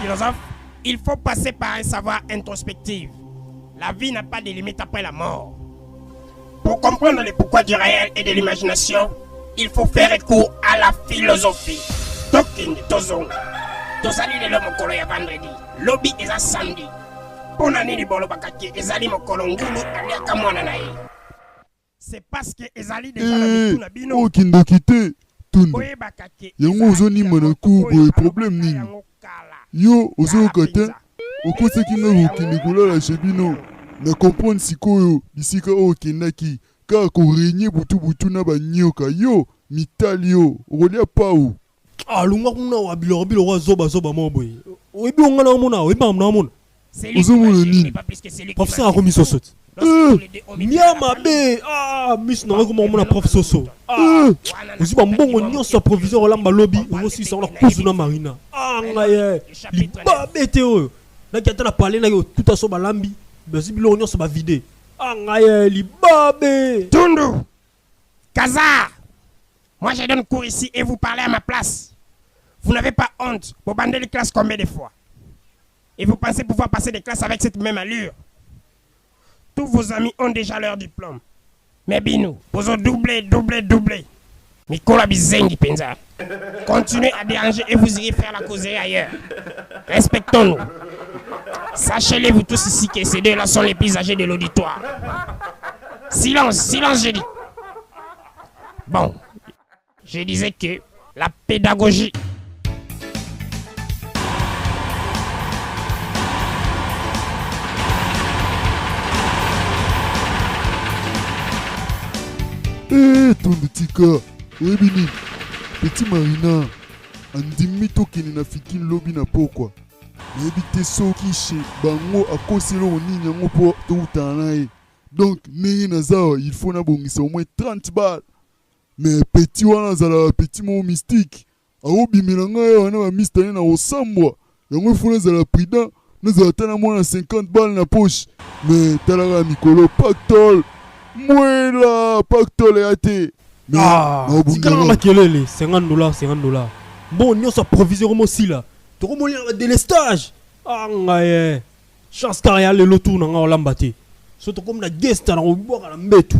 philosophe, il faut passer par un savoir introspectif. La vie n'a pas de limite après la mort. Pour comprendre le pourquoi du réel et de l'imagination, il faut faire recours à la philosophie. Tokin tozonga. Tozali lelo mokolo ya vendredi. Lobby eza samedi. Pona nini bolo bakaki ezali mokolo ngulu aliaka mwana na ye. C'est parce que ezali déjà la bituna bino. Oh kindokite. Tunda. Yango ozoni manaku boye problème nini. Yo ozo kata. Okoseki nga kokende kolala chez bino. Na comprendre sikoyo bisika oyo okendaki kaka korenye butu na banyoka yo mitali yo okolia pau. Lunga kuna wabilobilo wa zoba moboye. Oyebi onga na mona oyebi amna mona. Ozomona nini? Professeur akomi soso. Miama be miss na ko mona prof soso. Oziba mbongo nyonso proviseur olamba lobby osi sa na kuzuna marina. Ngaye liba bete oyo. Na kiatala parler na tout aso balambi. Basi bilo nyonso ba vide. Ngaye libabe. Tundu. Kaza. Moi je donne cours ici et vous parlez à ma place. Vous n'avez pas honte pour bander les classes combien de fois? Et vous pensez pouvoir passer des classes avec cette même allure? Tous vos amis ont déjà leur diplôme. Mais Binou, vous ont doublé. Mikola Bizengi Penza. Continuez à déranger et vous irez faire la causerie ailleurs. Respectons-nous. Sachez-les vous tous ici que ces deux-là sont les plus âgés de l'auditoire. Silence, j'ai dit. Bon, je disais que la pédagogie... Tonde tika, oebini, petit Marina, andimi tokene na fikin lobi na pokwa. Nayebi te soki chez bango akoselo nini yango po toutana ye. Donc ndenge nazawa, il faut na bongisa au moins 30 balles. Mais petit wana zala petit mo mystique. Aobimela ngai wana ba mystane na osambwa. Yango il faut na zala prudent, na zala tana mo na 50 balles na poche. Mais talaka mikolo pactole. Mwela pactole ate. Tikala makelele, $50. Bon, nyonso proviseur mo sila. Toko moli na délestage. Ngaye. Chance carrière le tour na nga olamba te. So toko na guest na oboka na mbetu.